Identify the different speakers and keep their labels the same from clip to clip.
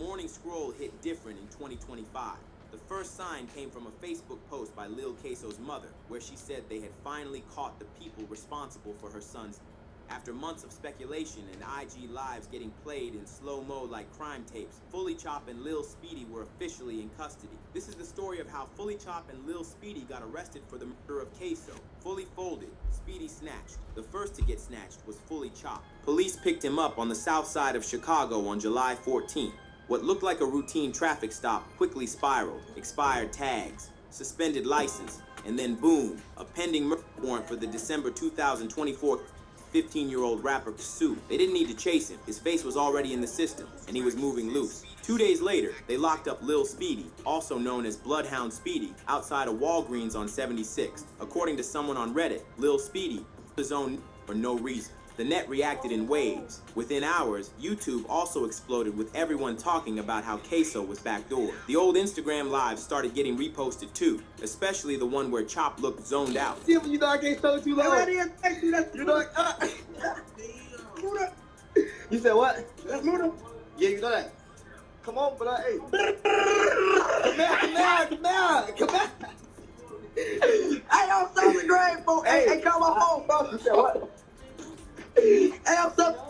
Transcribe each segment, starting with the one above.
Speaker 1: morning scroll hit different in 2025. The first sign came from a Facebook post by Lil Queso's mother, where she said they had finally caught the people responsible for her son's. After months of speculation and IG lives getting played in slow-mo like crime tapes, FullyChop and Lil Speedy were officially in custody. This is the story of how FullyChop and Lil Speedy got arrested for the murder of Queso. Fully folded, Speedy snatched. The first to get snatched was FullyChop. Police picked him up on the south side of Chicago on July 14th. What looked like a routine traffic stop quickly spiraled. Expired tags, suspended license, and then boom, a pending murder warrant for the December 2024 15-year-old rapper Sue. They didn't need to chase him. His face was already in the system, and he was moving loose. 2 days later, they locked up Lil Speedy, also known as Bloodhound Speedy, outside of Walgreens on 76th. According to someone on Reddit, Lil Speedy his own for no reason. The net reacted in waves. Within hours, YouTube also exploded with everyone talking about how Queso was backdoored. The old Instagram lives started getting reposted too, especially the one where Chop looked zoned out.
Speaker 2: You know I can't tell it too loud. You know You said what? That's Luda. Yeah, you know that. Come on, but hey. Come back.
Speaker 3: Hey, I'm so grateful. Hey, call my phone, bro.
Speaker 2: You said what?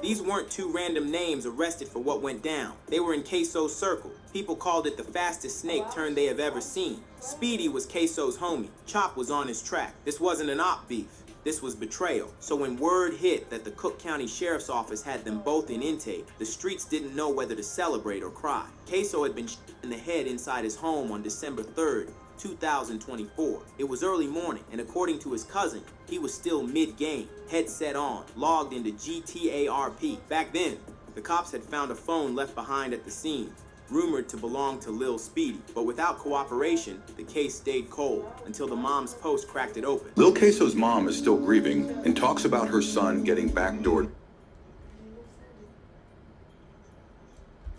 Speaker 1: These weren't two random names arrested for what went down. They were in Queso's circle. People called it the fastest snake turn they have ever seen. Speedy was Queso's homie. Chop was on his track. This wasn't an op beef. This was betrayal. So when word hit that the Cook County Sheriff's Office had them both in intake, the streets didn't know whether to celebrate or cry. Queso had been shot in the head inside his home on December 3rd, 2024. It was early morning, and according to his cousin, he was still mid-game, headset on, logged into GTARP. Back then, the cops had found a phone left behind at the scene, rumored to belong to Lil Speedy. But without cooperation, the case stayed cold until the mom's post cracked it open.
Speaker 4: Lil Queso's mom is still grieving and talks about her son getting backdoored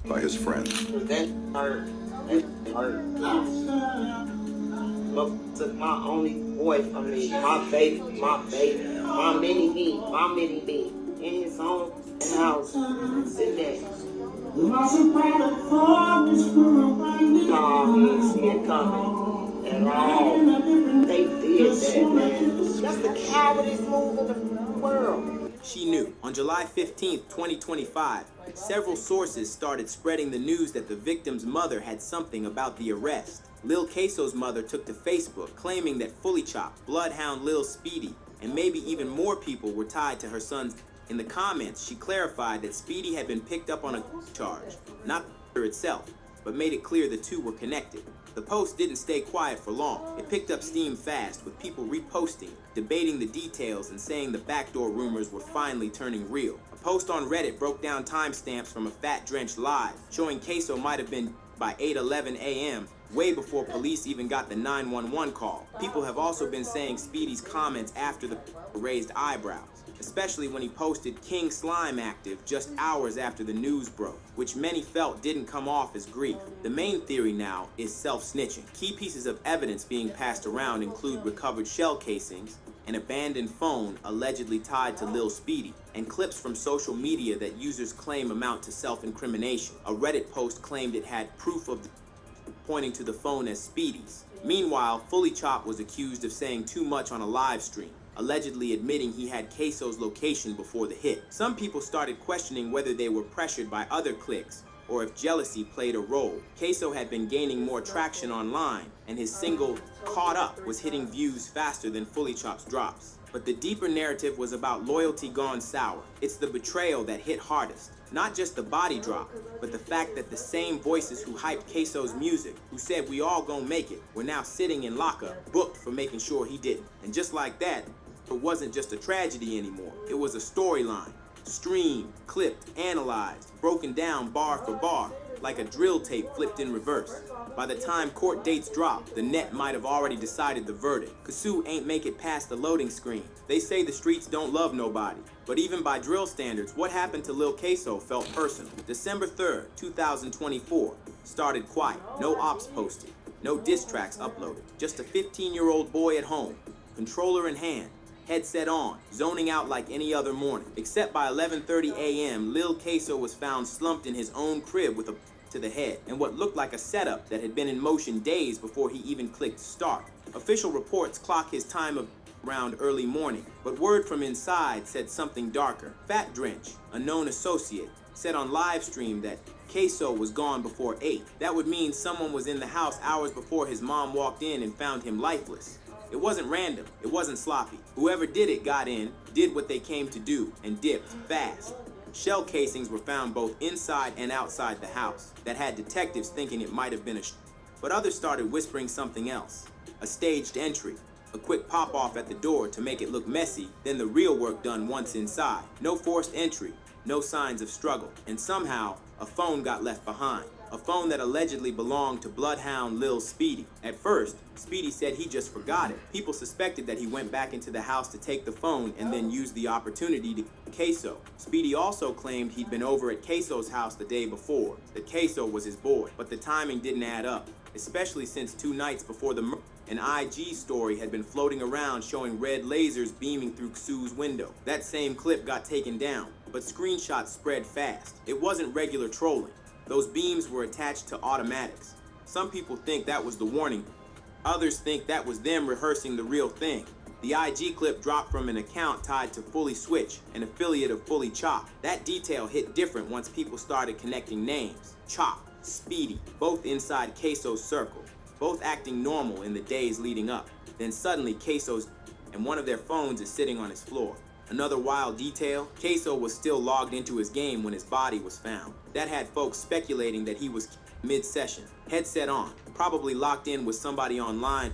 Speaker 4: by his friends.
Speaker 3: That hurt. Look, took my only boy from me, my baby, my mini me, in his own house, sitting there. No, he didn't see it coming at all. They did that, man. That's the cowardice move in the world.
Speaker 1: She knew. On July 15th, 2025, several sources started spreading the news that the victim's mother had something about the arrest. Lil Queso's mother took to Facebook, claiming that FullyChop, Bloodhound Lil Speedy, and maybe even more people were tied to her son's. In the comments, she clarified that Speedy had been picked up on a charge, not the murder itself, but made it clear the two were connected. The post didn't stay quiet for long. It picked up steam fast, with people reposting, debating the details, and saying the backdoor rumors were finally turning real. A post on Reddit broke down timestamps from a fat-drenched live, showing Queso might have been by 8:11 a.m., way before police even got the 911 call. People have also been saying Speedy's comments after the raised eyebrows, especially when he posted King Slime active just hours after the news broke, which many felt didn't come off as grief. The main theory now is self-snitching. Key pieces of evidence being passed around include recovered shell casings, an abandoned phone allegedly tied to Lil Speedy, and clips from social media that users claim amount to self-incrimination. A Reddit post claimed it had proof of pointing to the phone as Speedy's. Meanwhile, FullyChop was accused of saying too much on a live stream, allegedly admitting he had Queso's location before the hit. Some people started questioning whether they were pressured by other cliques or if jealousy played a role. Queso had been gaining more traction online, and his single, Caught Up, was hitting views faster than FullyChop's drops. But the deeper narrative was about loyalty gone sour. It's the betrayal that hit hardest. Not just the body drop, but the fact that the same voices who hyped Queso's music, who said we all gonna make it, were now sitting in lockup, booked for making sure he didn't. And just like that, it wasn't just a tragedy anymore. It was a storyline. Streamed, clipped, analyzed, broken down bar for bar, like a drill tape flipped in reverse. By the time court dates dropped, the net might have already decided the verdict. Kasu ain't make it past the loading screen. They say the streets don't love nobody. But even by drill standards, what happened to Lil Queso felt personal. December 3rd, 2024, started quiet. No ops posted, no diss tracks uploaded. Just a 15-year-old boy at home, controller in hand, headset on, zoning out like any other morning. Except by 11:30 a.m., Lil Queso was found slumped in his own crib with a to the head, and what looked like a setup that had been in motion days before he even clicked start. Official reports clock his time of around early morning, but word from inside said something darker. Fat Drench, a known associate, said on live stream that Queso was gone before 8. That would mean someone was in the house hours before his mom walked in and found him lifeless. It wasn't random, it wasn't sloppy. Whoever did it got in, did what they came to do, and dipped fast. Shell casings were found both inside and outside the house that had detectives thinking it might have been but others started whispering something else. A staged entry, a quick pop-off at the door to make it look messy, then the real work done once inside. No forced entry, no signs of struggle, and somehow a phone got left behind. A phone that allegedly belonged to Bloodhound Lil Speedy. At first, Speedy said he just forgot it. People suspected that he went back into the house to take the phone and then used the opportunity to Queso. Speedy also claimed he'd been over at Queso's house the day before, that Queso was his boy, but the timing didn't add up, especially since 2 nights before the murder, an IG story had been floating around showing red lasers beaming through Sue's window. That same clip got taken down, but screenshots spread fast. It wasn't regular trolling. Those beams were attached to automatics. Some people think that was the warning. Others think that was them rehearsing the real thing. The IG clip dropped from an account tied to FullySwitch, an affiliate of FullyChop. That detail hit different once people started connecting names. Chop, Speedy, both inside Queso's circle, both acting normal in the days leading up. Then suddenly Queso's and one of their phones is sitting on his floor. Another wild detail, Queso was still logged into his game when his body was found. That had folks speculating that he was mid-session, headset on, probably locked in with somebody online.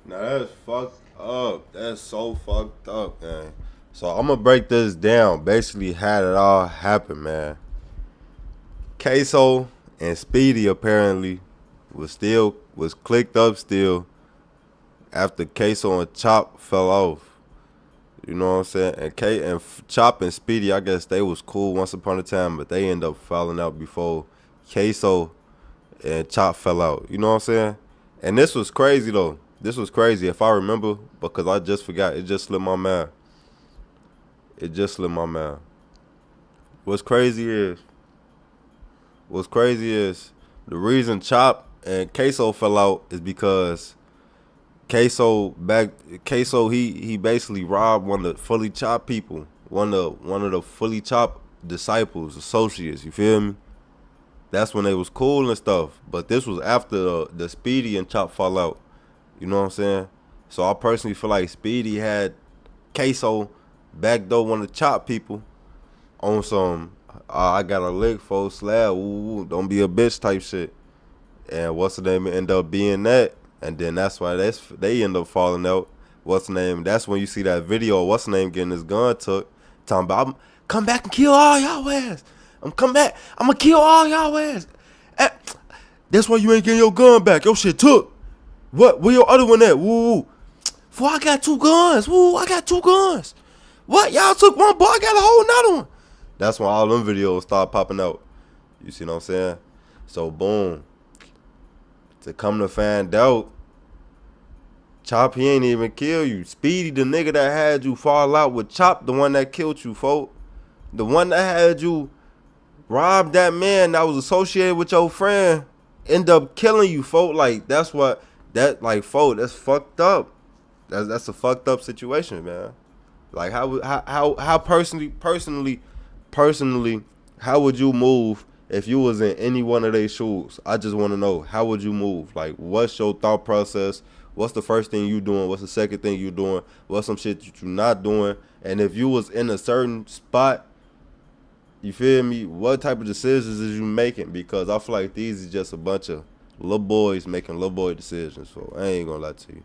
Speaker 5: Now that's fucked up. That's so fucked up, man. So I'm gonna break this down. Basically how it all happened, man. Queso and Speedy apparently was clicked up still after Queso and Chop fell off. You know what I'm saying? And Chop and Speedy, I guess they was cool once upon a time, but they ended up falling out before Queso and Chop fell out. You know what I'm saying? And this was crazy though. This was crazy if I remember, because I just forgot. It just slipped my mind. What's crazy is the reason Chop and Queso fell out is because Queso he basically robbed one of the FullyChop people, one of the FullyChop disciples, associates, you feel me? That's when they was cool and stuff. But this was after the Speedy and Chop fall out. You know what I'm saying? So I personally feel like Speedy had Queso backdoor one of the Chop people on some I got a lick for slab, ooh, don't be a bitch type shit. And what's the name end up being that? And then that's why they end up falling out. What's the name? That's when you see that video. What's the name getting his gun took? Talking about, come back and kill all y'all ass. Come back. I'm gonna kill all y'all ass. That's why you ain't getting your gun back. Your shit took. What? Where your other one at? Woo. Fool, I got 2 guns. Woo, I got 2 guns. What? Y'all took one, boy. I got a whole nother one. That's when all them videos start popping out. You see what I'm saying? So boom. To come to find out, Chop, he ain't even kill you. Speedy, the nigga that had you fall out with Chop, the one that killed you, folk. The one that had you rob that man that was associated with your friend, end up killing you, folk. Like, that's what, folk, that's fucked up. That's a fucked up situation, man. Like, how personally, how would you move if you was in any one of their shoes? I just want to know, how would you move? Like, what's your thought process? What's the first thing you doing? What's the second thing you doing? What's some shit that you not doing? And if you was in a certain spot, you feel me? What type of decisions is you making? Because I feel like these is just a bunch of little boys making little boy decisions. So I ain't gonna lie to you.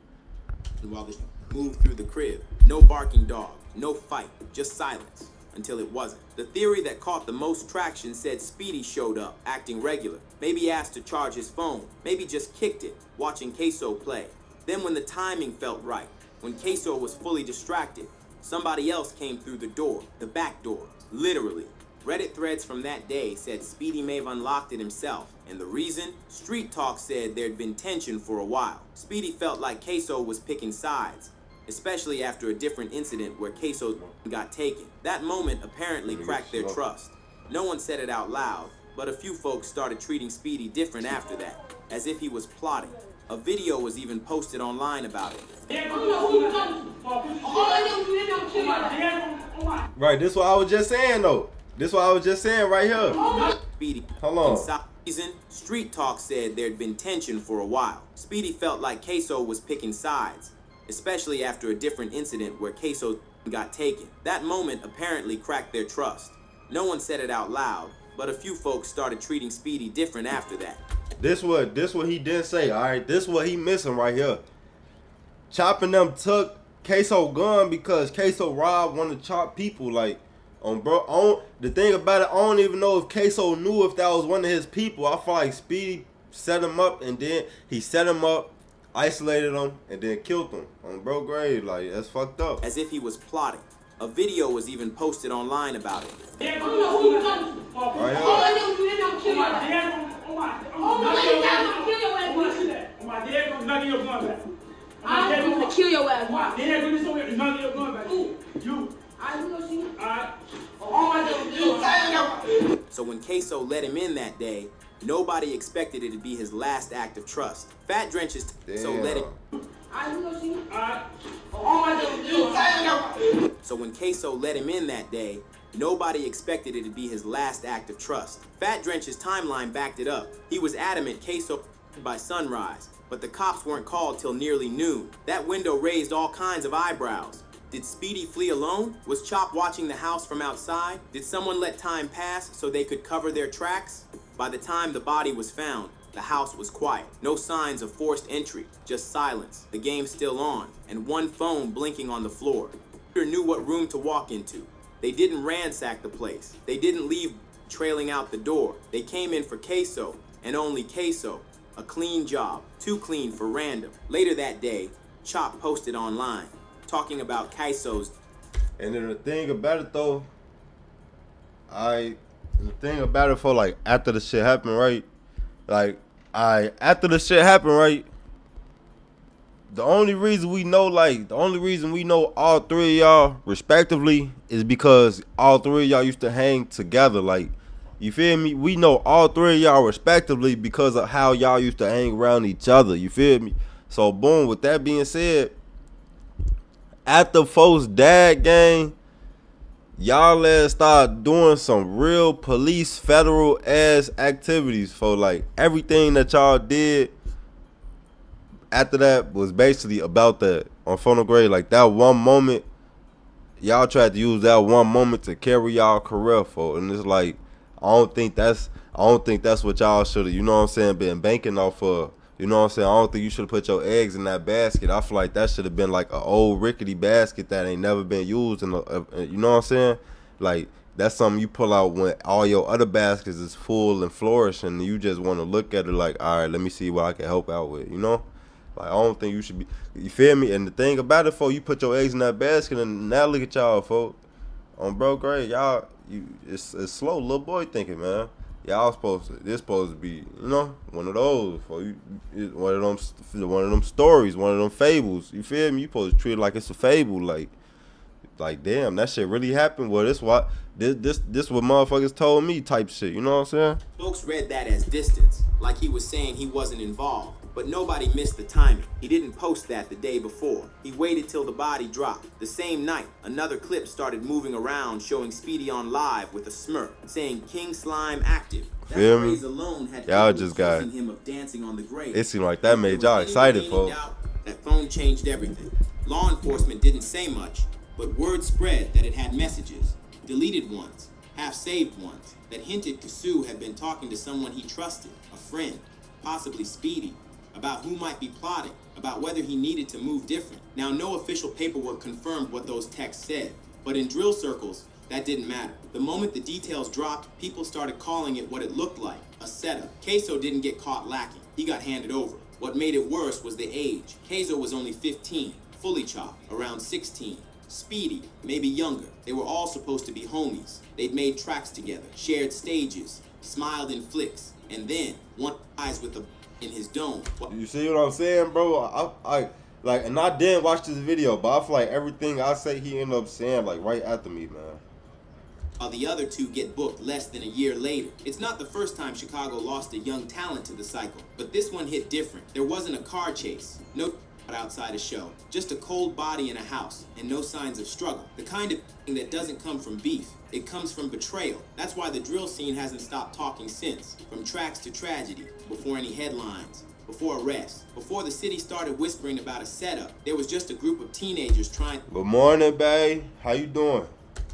Speaker 1: While they moved through the crib, no barking dog, no fight, just silence. Until it wasn't. The theory that caught the most traction said Speedy showed up, acting regular. Maybe asked to charge his phone. Maybe just kicked it, watching Queso play. Then when the timing felt right, when Queso was fully distracted, somebody else came through the door, the back door, literally. Reddit threads from that day said Speedy may have unlocked it himself. And the reason? Street Talk said there'd been tension for a while. Speedy felt like Queso was picking sides, especially after a different incident where Queso got taken. That moment apparently cracked their trust. No one said it out loud, But a few folks started treating Speedy different after that, as if he was plotting. A video was even posted online about it.
Speaker 5: Right, this what I was just saying though. This what I was just saying right here.
Speaker 1: Speedy.
Speaker 5: Hold on.
Speaker 1: Inside season, Street Talk said there'd been tension for a while. Speedy felt like Queso was picking sides, especially after a different incident where Queso got taken. That moment apparently cracked their trust. No one said it out loud, but a few folks started treating Speedy different after that.
Speaker 5: This what he didn't say, alright? This what he missing right here. Chopping them took Queso gun because Queso robbed one of the Chop people. Like, the thing about it, I don't even know if Queso knew if that was one of his people. I feel like Speedy set him up, and then he set him up, isolated him, and then killed him on bro grave. Like, that's fucked up.
Speaker 1: As if he was plotting. A video was even posted online about it.
Speaker 5: Right
Speaker 6: I'm gonna kill your ass.
Speaker 1: So when Queso let him in that day, nobody expected it to be his last act of trust. Fat Drenches so let him. So when Queso let him in that day, nobody expected it to be his last act of trust. Fat Drench's timeline backed it up. He was adamant Queso by sunrise, but the cops weren't called till nearly noon. That window raised all kinds of eyebrows. Did Speedy flee alone? Was Chop watching the house from outside? Did someone let time pass so they could cover their tracks? By the time the body was found, the house was quiet. No signs of forced entry, just silence. The game still on, and one phone blinking on the floor. Peter knew what room to walk into. They didn't ransack the place. They didn't leave trailing out the door. They came in for Queso, and only Queso. A clean job, too clean for random. Later that day, Chop posted online, talking about Queso's.
Speaker 5: And then the thing about it though, for like after the shit happened, right? After the shit happened, right? The only reason we know all three of y'all respectively is because all three of y'all used to hang together. Like, you feel me? We know all three of y'all respectively because of how y'all used to hang around each other. You feel me? So boom, with that being said, after folks' dad gang, y'all let's start doing some real police federal ass activities for like everything that y'all did. After that was basically about that on Funnel Grade. Like that one moment, y'all tried to use that one moment to carry y'all career for, and it's like I don't think that's what y'all should have, you know what I'm saying, been banking off of. You know what I'm saying? I don't think you should have put your eggs in that basket. I feel like that should have been like an old rickety basket that ain't never been used. You know what I'm saying? Like, that's something you pull out when all your other baskets is full and flourishing. And you just want to look at it like, all right, let me see what I can help out with, you know? Like, I don't think you should be, you feel me? And the thing about it, folks, you put your eggs in that basket, and now look at y'all, folks. On bro grade, y'all, it's slow little boy thinking, man. Y'all supposed to be, you know, one of those, for you, one of them stories, one of them fables. You feel me? You supposed to treat it like it's a fable, like damn, that shit really happened. Well, this what motherfuckers told me, type shit. You know what I'm saying?
Speaker 1: Folks read that as distance, like he was saying he wasn't involved. But nobody missed the timing. He didn't post that the day before. He waited till the body dropped. The same night, another clip started moving around showing Speedy on live with a smirk, saying King Slime active. That
Speaker 5: Feel me?
Speaker 1: phrase alone had
Speaker 5: Y'all
Speaker 1: people
Speaker 5: just got,
Speaker 1: accusing him of dancing on the grave.
Speaker 5: it seemed like that made y'all excited, folks.
Speaker 1: That phone changed everything. Law enforcement didn't say much, but word spread that it had messages, deleted ones, half-saved ones, that hinted Kasu had been talking to someone he trusted, a friend, possibly Speedy, about who might be plotting, about whether he needed to move different. Now, no official paperwork confirmed what those texts said, but in drill circles, that didn't matter. The moment the details dropped, people started calling it what it looked like, a setup. Queso didn't get caught lacking. He got handed over. What made it worse was the age. Queso was only 15, FullyChop, around 16. Speedy, maybe younger. They were all supposed to be homies. They'd made tracks together, shared stages, smiled in flicks, and then one eyes with a in his dome.
Speaker 5: You see what I'm saying, bro? I like, and I didn't watch this video, but I feel like everything I say, he ended up saying like right after me, man.
Speaker 1: while the other two get booked less than a year later. It's not the first time Chicago lost a young talent to the cycle, but this one hit different. There wasn't a car chase, no outside a show, just a cold body in a house, and no signs of struggle. The kind of thing that doesn't come from beef, it comes from betrayal. That's why the drill scene hasn't stopped talking since. From tracks to tragedy, before any headlines, before arrests, before the city started whispering about a setup, there was just a group of teenagers trying.
Speaker 5: Good morning, babe. How you doing?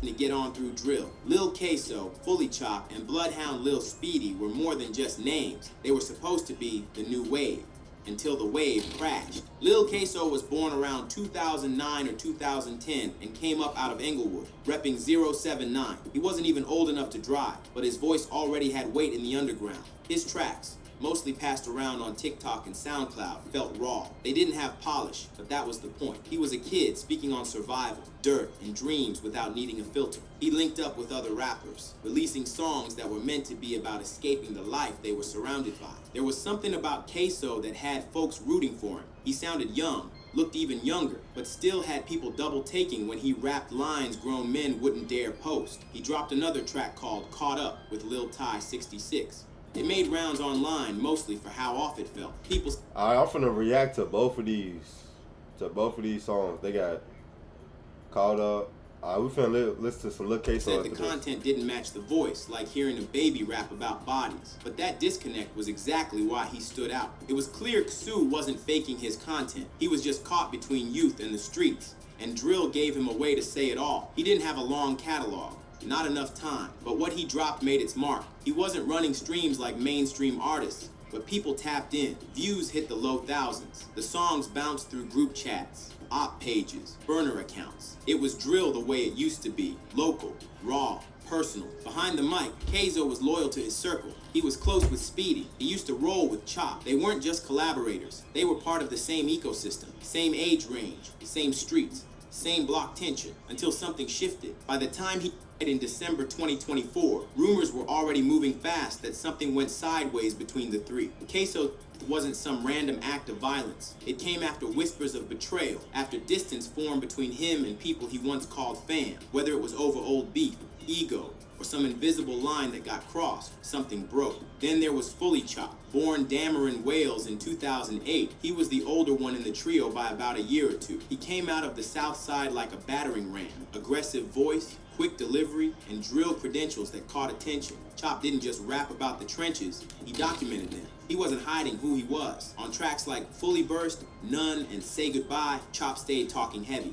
Speaker 1: To get on through drill. Lil Queso, FullyChop, and Bloodhound Lil Speedy were more than just names. They were supposed to be the new wave, until the wave crashed. Lil Queso was born around 2009 or 2010 and came up out of Englewood, repping 079. He wasn't even old enough to drive, but his voice already had weight in the underground. His tracks, mostly passed around on TikTok and SoundCloud, felt raw. They didn't have polish, but that was the point. He was a kid speaking on survival, dirt, and dreams without needing a filter. He linked up with other rappers, releasing songs that were meant to be about escaping the life they were surrounded by. There was something about Queso that had folks rooting for him. He sounded young, looked even younger, but still had people double taking when he rapped lines grown men wouldn't dare post. He dropped another track called Caught Up with Lil Ty 66. It made rounds online, mostly for how off it felt. People.
Speaker 5: I'm finna react to both of these songs. They got Caught Up. We finna listen to some Lil Queso.
Speaker 1: Said the content didn't match the voice, like hearing a baby rap about bodies. But that disconnect was exactly why he stood out. It was clear Ksu wasn't faking his content. He was just caught between youth and the streets. And drill gave him a way to say it all. He didn't have a long catalog. Not enough time, but what he dropped made its mark. He wasn't running streams like mainstream artists, but people tapped in. Views hit the low thousands. The songs bounced through group chats, op pages, burner accounts. It was drill the way it used to be, local, raw, personal. Behind the mic, Queso was loyal to his circle. He was close with Speedy. He used to roll with Chop. They weren't just collaborators. They were part of the same ecosystem, same age range, same streets, same block tension, until something shifted. By the time he in December 2024, rumors were already moving fast that something went sideways between the three. Queso wasn't some random act of violence. It came after whispers of betrayal, after distance formed between him and people he once called fam. Whether it was over old beef, ego, or some invisible line that got crossed, something broke. Then there was FullyChop, born Dameron, Wales in 2008. He was the older one in the trio by about a year or two. He came out of the South Side like a battering ram. Aggressive voice, quick delivery, and drill credentials that caught attention. Chop didn't just rap about the trenches, he documented them. He wasn't hiding who he was. On tracks like Fully Burst, None, and Say Goodbye, Chop stayed talking heavy.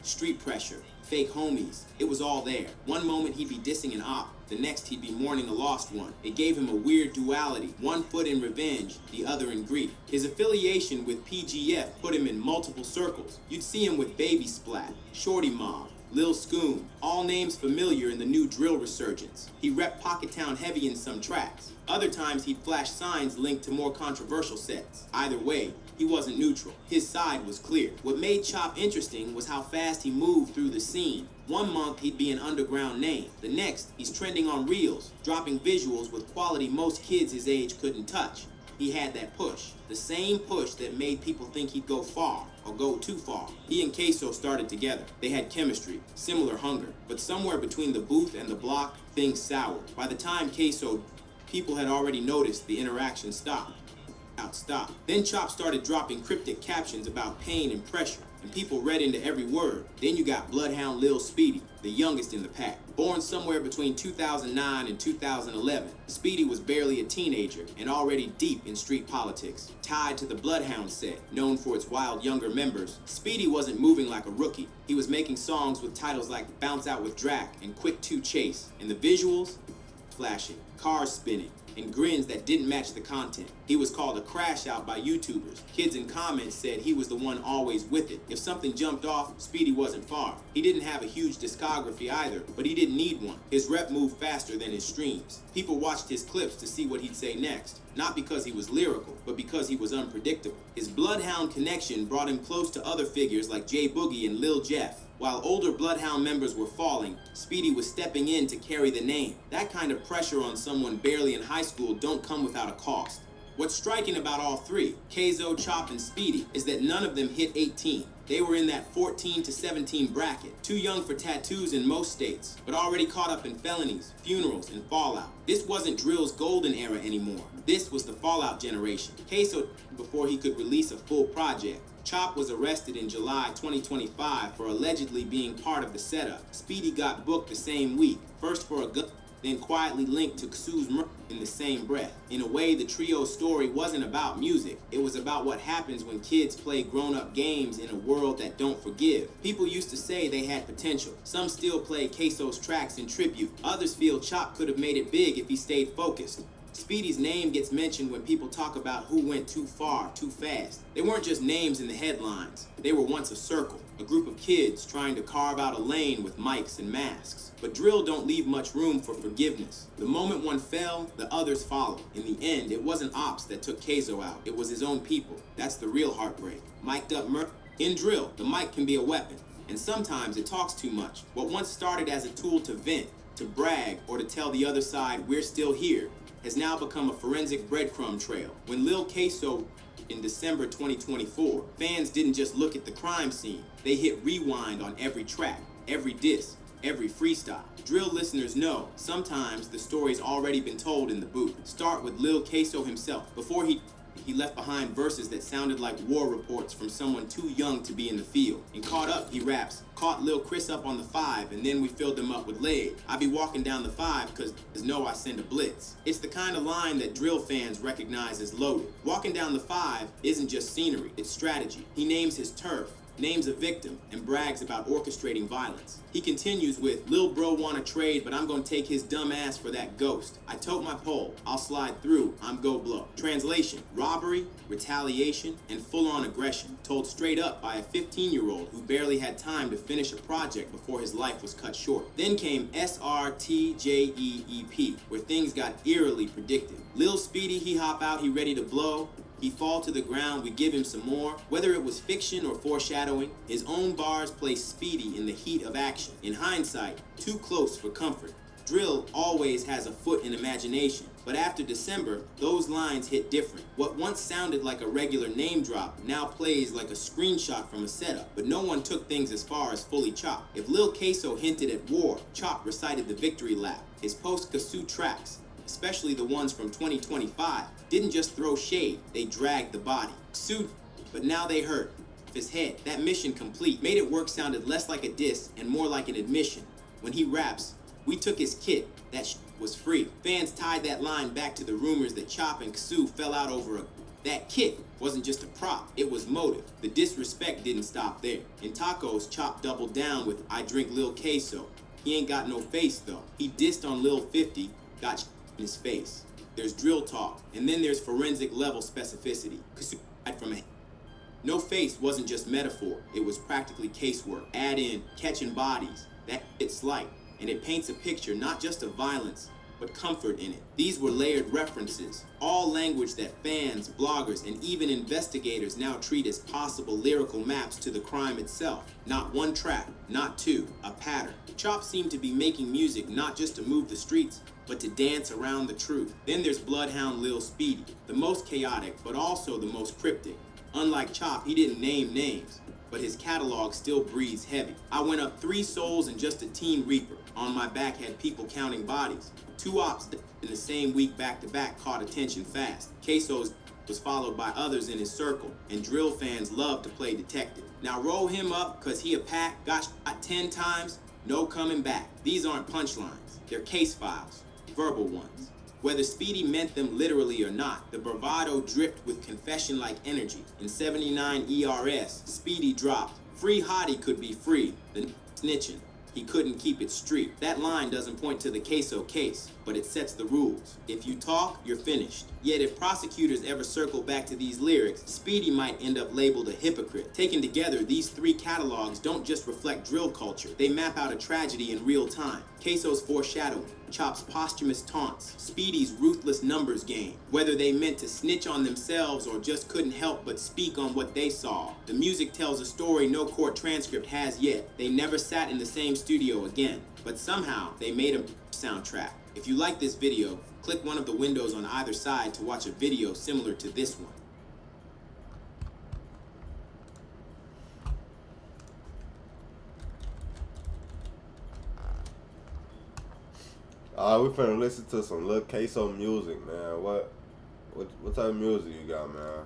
Speaker 1: Street pressure, fake homies, it was all there. One moment he'd be dissing an op, the next he'd be mourning a lost one. It gave him a weird duality, one foot in revenge, the other in grief. His affiliation with PGF put him in multiple circles. You'd see him with Baby Splat, Shorty Mob, Lil Scoom, all names familiar in the new drill resurgence. He repped Pocket Town heavy in some tracks. Other times he'd flash signs linked to more controversial sets. Either way, he wasn't neutral. His side was clear. What made Chop interesting was how fast he moved through the scene. One month he'd be an underground name. The next, he's trending on reels, dropping visuals with quality most kids his age couldn't touch. He had that push, the same push that made people think he'd go far, or go too far. He and Queso started together. They had chemistry, similar hunger, but somewhere between the booth and the block, things soured. By the time Queso, people had already noticed the interaction stopped. Then Chop started dropping cryptic captions about pain and pressure, and people read into every word. Then you got Bloodhound Lil Speedy, the youngest in the pack. Born somewhere between 2009 and 2011, Speedy was barely a teenager and already deep in street politics. Tied to the Bloodhound set, known for its wild younger members, Speedy wasn't moving like a rookie. He was making songs with titles like Bounce Out with Drac and Quick 2 Chase, and the visuals? Flashing, cars spinning, and grins that didn't match the content. He was called a crash out by YouTubers. Kids in comments said he was the one always with it. If something jumped off, Speedy wasn't far. He didn't have a huge discography either, but he didn't need one. His rep moved faster than his streams. People watched his clips to see what he'd say next. Not because he was lyrical, but because he was unpredictable. His Bloodhound connection brought him close to other figures like J Boogie and Lil Jeff. While older Bloodhound members were falling, Speedy was stepping in to carry the name. That kind of pressure on someone barely in high school don't come without a cost. What's striking about all three, Kayzo, Chop, and Speedy, is that none of them hit 18. They were in that 14 to 17 bracket, too young for tattoos in most states, but already caught up in felonies, funerals, and fallout. This wasn't Drill's golden era anymore. This was the fallout generation. Kayzo before he could release a full project. Chop was arrested in July 2025 for allegedly being part of the setup. Speedy got booked the same week, first for a gun, then quietly linked to Ksu's murder in the same breath. In a way, the trio's story wasn't about music. It was about what happens when kids play grown-up games in a world that don't forgive. People used to say they had potential. Some still play Kayzo's tracks in tribute. Others feel Chop could have made it big if he stayed focused. Speedy's name gets mentioned when people talk about who went too far, too fast. They weren't just names in the headlines. They were once a circle, a group of kids trying to carve out a lane with mics and masks. But Drill don't leave much room for forgiveness. The moment one fell, the others followed. In the end, it wasn't Ops that took Kayzo out. It was his own people. That's the real heartbreak. Mic'd up murder. In Drill, the mic can be a weapon. And sometimes it talks too much. What once started as a tool to vent, to brag, or to tell the other side we're still here, has now become a forensic breadcrumb trail. When Lil Kayzo in December 2024, fans didn't just look at the crime scene. They hit rewind on every track, every diss, every freestyle. Drill listeners know sometimes the story's already been told in the booth. Start with Lil Kayzo himself. Before he left behind verses that sounded like war reports from someone too young to be in the field. In Caught Up, he raps, caught Lil Chris up on the 5, and then we filled him up with lead. I be walking down the 5 cause know I send a blitz. It's the kind of line that Drill fans recognize as loaded. Walking down the 5 isn't just scenery, it's strategy. He names his turf, names a victim, and brags about orchestrating violence. He continues with, Lil bro wanna trade, but I'm gonna take his dumb ass for that ghost. I tote my pole, I'll slide through, I'm go blow. Translation, robbery, retaliation, and full-on aggression, told straight up by a 15-year-old who barely had time to finish a project before his life was cut short. Then came SRTJEEP, where things got eerily predictive. Lil Speedy, he hop out, he ready to blow. He fall to the ground, we give him some more. Whether it was fiction or foreshadowing, his own bars place Speedy in the heat of action. In hindsight, too close for comfort. Drill always has a foot in imagination, but after December, those lines hit different. What once sounded like a regular name drop now plays like a screenshot from a setup, but no one took things as far as FullyChop. If Lil Kayzo hinted at war, Chop recited the victory lap. His post-Ksu tracks, especially the ones from 2025, didn't just throw shade, they dragged the body. Ksu, but now they hurt. His head, that mission complete. Made It Work sounded less like a diss and more like an admission. When he raps, we took his kit, that was free. Fans tied that line back to the rumors that Chop and Ksu fell out over that kit wasn't just a prop, it was motive. The disrespect didn't stop there. In Tacos, Chop doubled down with I drink Lil Kayzo. He ain't got no face though. He dissed on Lil 50, got in his face. There's drill talk, and then there's forensic level specificity. From a no face wasn't just metaphor, it was practically casework. Add in catching bodies, that it's slight, and it paints a picture not just of violence, but comfort in it. These were layered references, all language that fans, bloggers, and even investigators now treat as possible lyrical maps to the crime itself. Not one track, not two, a pattern. Chop seemed to be making music not just to move the streets, but to dance around the truth. Then there's Bloodhound Lil Speedy, the most chaotic, but also the most cryptic. Unlike Chop, he didn't name names, but his catalog still breathes heavy. I went up 3 souls and just a teen reaper. On my back had people counting bodies. 2 ops in the same week back-to-back caught attention fast. Kayzo's was followed by others in his circle, and drill fans love to play detective. Now roll him up, cause he a pack, got shot 10 times, no coming back. These aren't punchlines, they're case files, verbal ones. Whether Speedy meant them literally or not, the bravado dripped with confession-like energy. In 79 ERS, Speedy dropped, free hottie could be free, the snitching. He couldn't keep it street. That line doesn't point to the Kayzo case, but it sets the rules. If you talk, you're finished. Yet if prosecutors ever circle back to these lyrics, Speedy might end up labeled a hypocrite. Taken together, these 3 catalogs don't just reflect drill culture, they map out a tragedy in real time. Kayzo's foreshadowing, Chop's posthumous taunts, Speedy's ruthless numbers game, whether they meant to snitch on themselves or just couldn't help but speak on what they saw. The music tells a story no court transcript has yet. They never sat in the same studio again, but somehow they made a soundtrack. If you like this video, Click one of the windows on either side to watch a video similar to this one.
Speaker 5: Alright, we finna listen to some Lil Queso music, man. What type of music you got, man?